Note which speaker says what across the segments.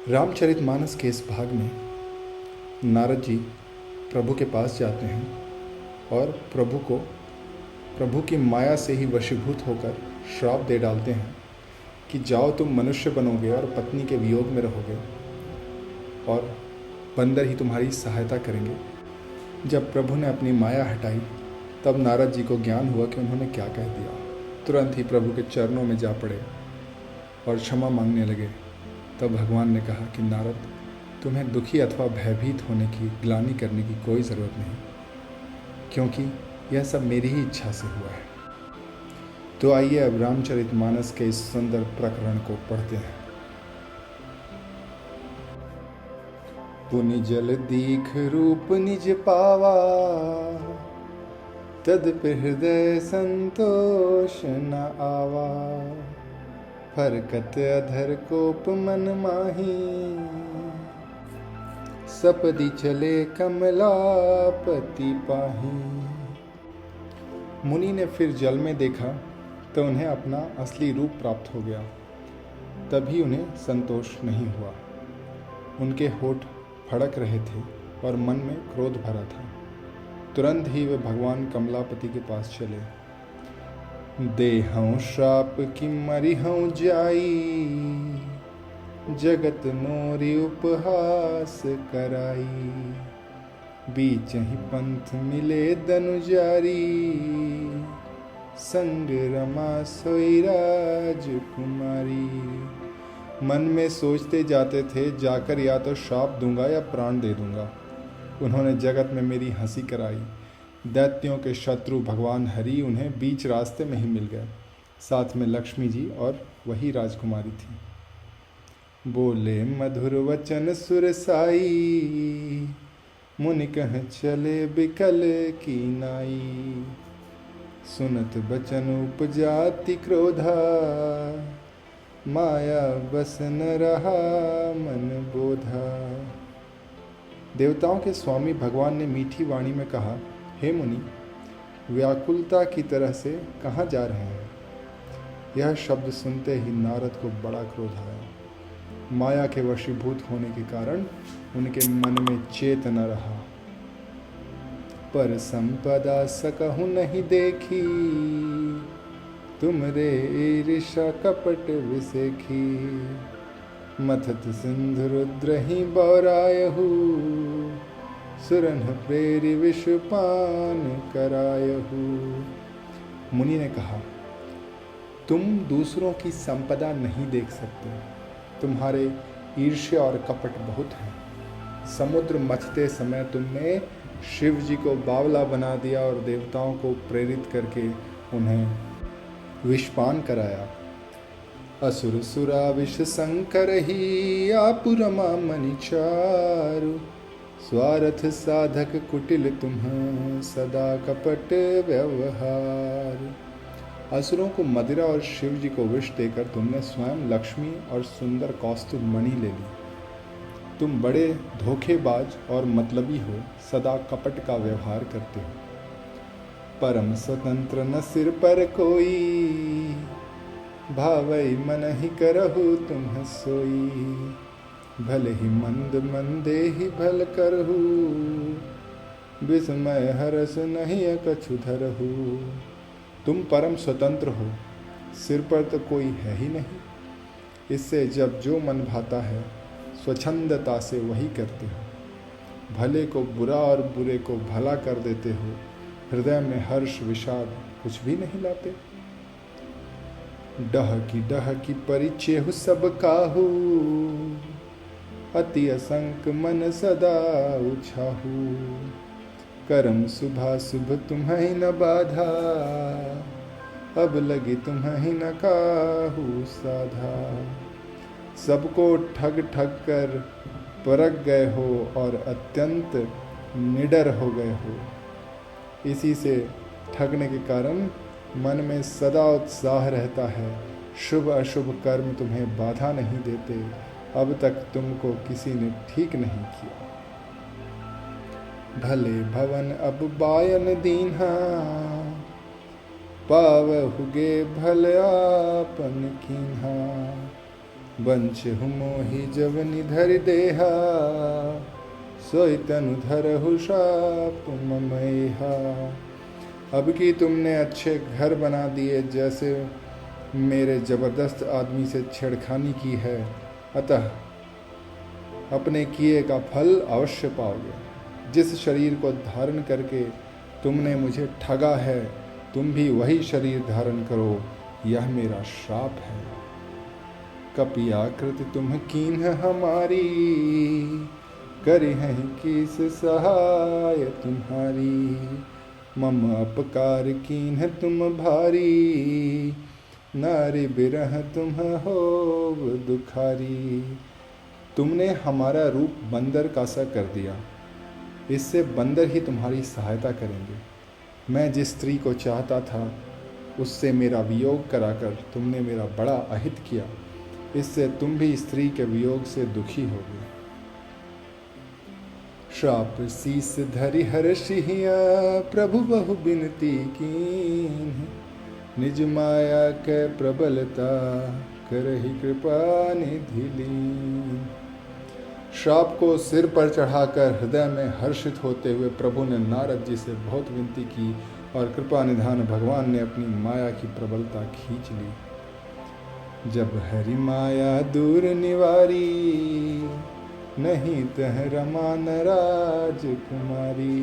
Speaker 1: रामचरितमानस के इस भाग में नारद जी प्रभु के पास जाते हैं और प्रभु की माया से ही वशीभूत होकर श्राप दे डालते हैं कि जाओ तुम मनुष्य बनोगे और पत्नी के वियोग में रहोगे और बंदर ही तुम्हारी सहायता करेंगे। जब प्रभु ने अपनी माया हटाई तब नारद जी को ज्ञान हुआ कि उन्होंने क्या कह दिया। तुरंत ही प्रभु के चरणों में जा पड़े और क्षमा मांगने लगे। तब भगवान ने कहा कि नारद, तुम्हें दुखी अथवा भयभीत होने की, ग्लानि करने की कोई ज़रूरत नहीं, क्योंकि यह सब मेरी ही इच्छा से हुआ है। तो आइए अब रामचरितमानस के इस सुंदर प्रकरण को पढ़ते हैं। पुनि जल दीख रूप निज पावा, तदपि हृदय संतोष न आवा। फरकत अधर कोप मन माही, सपदि चले कमलापति पाही। मुनि ने फिर जल में देखा तो उन्हें अपना असली रूप प्राप्त हो गया, तभी उन्हें संतोष नहीं हुआ। उनके होठ फड़क रहे थे और मन में क्रोध भरा था। तुरंत ही वे भगवान कमलापति के पास चले। देहऊँ श्राप की मरिहऊँ जाई, जगत मोरी उपहास कराई। बीच ही पंथ मिले दनुजारी, संग रमा सोई राजकुमारी। मन में सोचते जाते थे, जाकर या तो श्राप दूंगा या प्राण दे दूंगा। उन्होंने जगत में मेरी हंसी कराई। दैत्यों के शत्रु भगवान हरि उन्हें बीच रास्ते में ही मिल गए। साथ में लक्ष्मी जी और वही राजकुमारी थी। बोले मधुर वचन सुरसाई, मुनि कह चले बिकल की नाई। सुनत बचन उपजाति क्रोधा, माया बस न रहा मन बोधा। देवताओं के स्वामी भगवान ने मीठी वाणी में कहा, हे मुनि, व्याकुलता की तरह से कहाँ जा रहे हैं? यह शब्द सुनते ही नारद को बड़ा क्रोध आया। माया के वशीभूत होने के कारण उनके मन में चेत न रहा। पर संपदा सकहु नहीं देखी, तुमरे ईर्षा कपट विसेखी। मथत सिंधु रुद्र ही बौरायहु, सुरन प्रेरि विषपान करायहु। मुनि ने कहा, तुम दूसरों की संपदा नहीं देख सकते, तुम्हारे ईर्ष्या और कपट बहुत हैं। समुद्र मथते समय तुमने शिव जी को बावला बना दिया और देवताओं को प्रेरित करके उन्हें विषपान कराया। असुर सुरा विष संकर ही, आपुरमा मनि चारु। स्वार्थ साधक कुटिल तुम, सदा कपट व्यवहार। असुरों को मदिरा और शिव जी को विष देकर तुमने स्वयं लक्ष्मी और सुंदर कौस्तुभ मणि ले ली। तुम बड़े धोखेबाज और मतलबी हो, सदा कपट का व्यवहार करते हो। परम स्वतंत्र न सिर पर कोई, भावई मन ही करहु तुम सोई। भले ही मंद मंदे ही भल करहु, विस्मय हरस नहीं कछु धरहु। तुम परम स्वतंत्र हो, सिर पर तो कोई है ही नहीं। इससे जब जो मन भाता है स्वच्छंदता से वही करते हो। भले को बुरा और बुरे को भला कर देते हो। हृदय में हर्ष विषाद कुछ भी नहीं लाते। डह की परिचय सब काहू, अति असंक मन सदा उछाहू। करम शुभा शुभ तुम्हें न बाधा, अब लगी तुम्हें न काहू साधा। सबको ठग ठग कर परख गए हो और अत्यंत निडर हो गए हो। इसी से ठगने के कारण मन में सदा उत्साह रहता है। शुभ अशुभ कर्म तुम्हें बाधा नहीं देते। अब तक तुमको किसी ने ठीक नहीं किया। भले भवन अब बायन दीन्हा, पावहुगे भल आपन कीन्हा। बंश मोहि जब निधर देहा, सोई तनु धरहु शाप ममैहा। अब कि तुमने अच्छे घर बना दिए, जैसे मेरे जबरदस्त आदमी से छेड़खानी की है, अतः अपने किए का फल अवश्य पाओगे। जिस शरीर को धारण करके तुमने मुझे ठगा है, तुम भी वही शरीर धारण करो, यह मेरा श्राप है। कपियाकृति तुम कीन्ह हमारी, करी हैं किस सहाय तुम्हारी। मम अपकार कीन्ह तुम भारी, नारी बिरह तुम होव दुखारी। तुमने हमारा रूप बंदर का सा कर दिया, इससे बंदर ही तुम्हारी सहायता करेंगे। मैं जिस स्त्री को चाहता था, उससे मेरा वियोग कराकर तुमने मेरा बड़ा अहित किया, इससे तुम भी स्त्री के वियोग से दुखी होगे। श्राप शीस धरि हर्षिया, प्रभु बहु बिनती कीन्ह। निज माया के प्रबलता, करहि कृपा निधि लीन। श्राप को सिर पर चढ़ाकर हृदय में हर्षित होते हुए प्रभु ने नारद जी से बहुत विनती की और कृपा निधान भगवान ने अपनी माया की प्रबलता खींच ली। जब हरि माया दूर निवारी, नहीं तह रमा न राजकुमारी।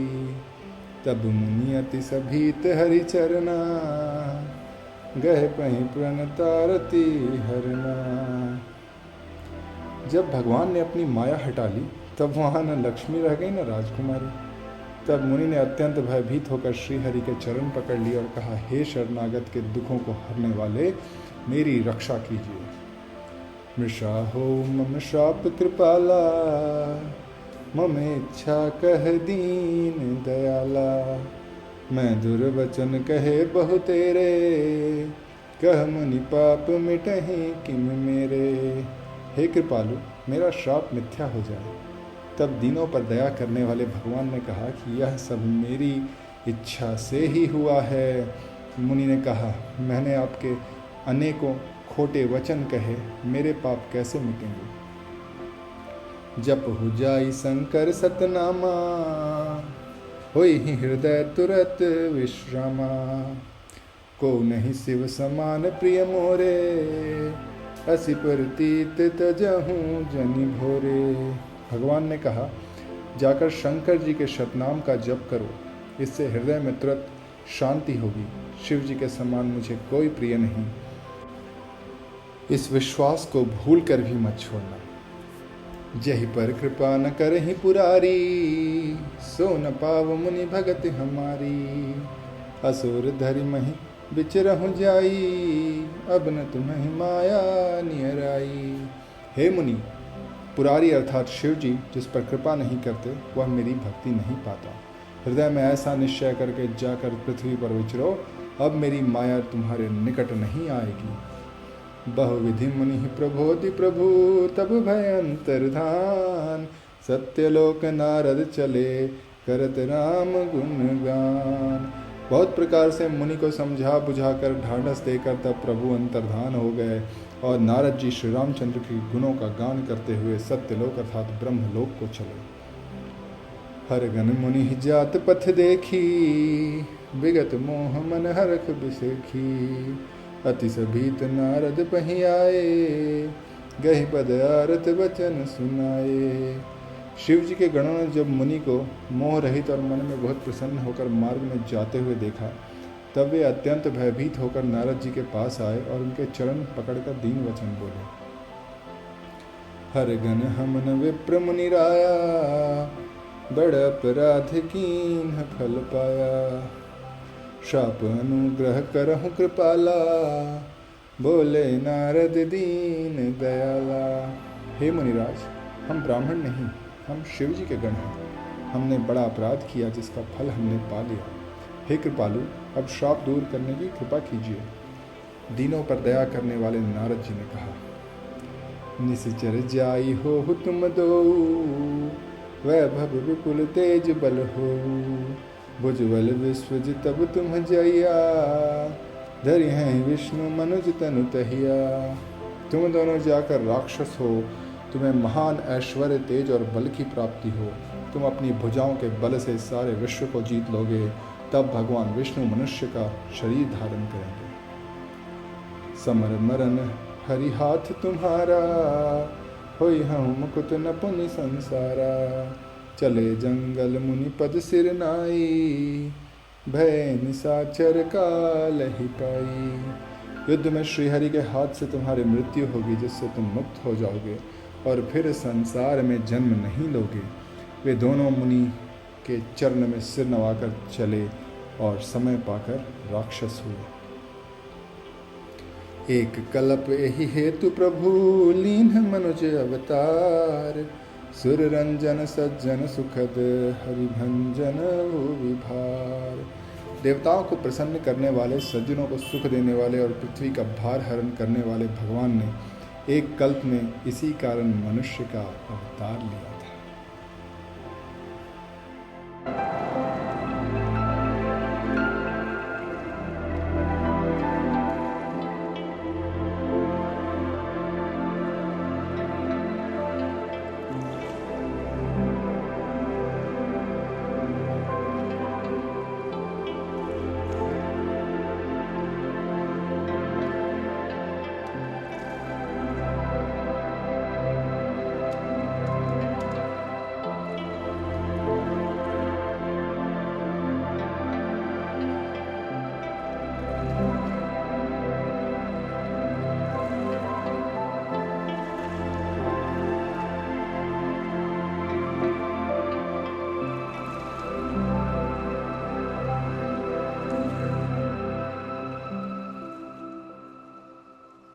Speaker 1: तब मुनि अति सभीत हरि चरना, गह पहि प्रणतारती हरना। जब भगवान ने अपनी माया हटा ली, तब वहाँ न लक्ष्मी रह गई न राजकुमारी। तब मुनि ने अत्यंत भयभीत होकर श्री हरि के चरण पकड़ लिए और कहा, हे शरणागत के दुखों को हरने वाले, मेरी रक्षा कीजिए। मृषा हो मम श्राप कृपाला, मम इच्छा कह दीन दयाला। मैं दुर्वचन कहे बहु तेरे, कह मुनि पाप मिटहि किम मेरे। हे कृपालु, मेरा श्राप मिथ्या हो जाए। तब दीनों पर दया करने वाले भगवान ने कहा कि यह सब मेरी इच्छा से ही हुआ है। मुनि ने कहा, मैंने आपके अनेकों खोटे वचन कहे, मेरे पाप कैसे मिटेंगे। जप हो जाई शंकर सतनामा, होई ही हृदय तुरत विश्रामा। को नहीं शिव समान प्रिय मोरे, असी प्रतीत तजहूँ जनि भोरे। भगवान ने कहा, जाकर शंकर जी के शतनाम का जप करो, इससे हृदय में तुरंत शांति होगी। शिव जी के समान मुझे कोई प्रिय नहीं, इस विश्वास को भूल कर भी मत छोड़ना। जहि पर कृपा न करहि पुरारी, सो न पाव मुनि भगत हमारी। असुर धरि महि बिचरहु जाई, अब न तुम्हें माया नियराई। हे मुनि, पुरारी अर्थात शिव जी जिस पर कृपा नहीं करते, वह मेरी भक्ति नहीं पाता। हृदय में ऐसा निश्चय करके जाकर पृथ्वी पर विचरो, अब मेरी माया तुम्हारे निकट नहीं आएगी। बहुविधि मुनि प्रबोधि प्रभु, तब भय अंतर्धान। सत्यलोक नारद चले, करत राम गुणगान। बहुत प्रकार से मुनि को समझा बुझाकर ढाढ़स देकर तब प्रभु अंतर्धान हो गए और नारद जी श्री रामचंद्र के गुणों का गान करते हुए सत्यलोक अर्थात ब्रह्मलोक को चले। हर गण मुनि जात पथ देखी, विगत मोह मन हरख बिसेखी। अति सभीत नारद पहि आए, गहि पद आरत वचन सुनाए। शिव जी के गणों ने जब मुनि को मोह रहित और मन में बहुत प्रसन्न होकर मार्ग में जाते हुए देखा, तब वे अत्यंत भयभीत होकर नारद जी के पास आए और उनके चरण पकड़कर दीन वचन बोले। हर गण हमन विप्र मुनि राया, बड़ अपराध कीन्ह फल पाया। शाप अनुग्रह करहु कृपाला, बोले नारद दीन दयाला। हे मुनिराज, हम ब्राह्मण नहीं, हम शिव जी के गण हैं। हमने बड़ा अपराध किया जिसका फल हमने पा लिया। हे कृपालु, अब श्राप दूर करने की कृपा कीजिए। दीनों पर दया करने वाले नारद जी ने कहा, निश्चर जाई हो तुम दो, वैभव विपुल तेज बल हो। भुजबल विश्वज तब तुम जइया, धरि हैं विष्णु मनुज तनु तहिया। तुम दोनों जाकर राक्षस हो, तुम्हें महान ऐश्वर्य, तेज और बल की प्राप्ति हो, तुम अपनी भुजाओं के बल से सारे विश्व को जीत लोगे, तब भगवान विष्णु मनुष्य का शरीर धारण करेंगे। समर मरन हरि हाथ तुम्हारा, होई हूँ मुकुट न पुनि संसारा। चले जंगल मुनि पद सिर नाई, भय निशाचर काल ही पाई। युद्ध में श्रीहरि के हाथ से तुम्हारी मृत्यु होगी, जिससे तुम मुक्त हो जाओगे और फिर संसार में जन्म नहीं लोगे। वे दोनों मुनि के चरण में सिर नवाकर चले और समय पाकर राक्षस हुए। एक कल्प यही हेतु प्रभु लीन मनुज अवतार। सुर रंजन सज्जन सुखद हरिभंजन भूवि भार। देवताओं को प्रसन्न करने वाले, सज्जनों को सुख देने वाले और पृथ्वी का भार हरण करने वाले भगवान ने एक कल्प में इसी कारण मनुष्य का अवतार लिया।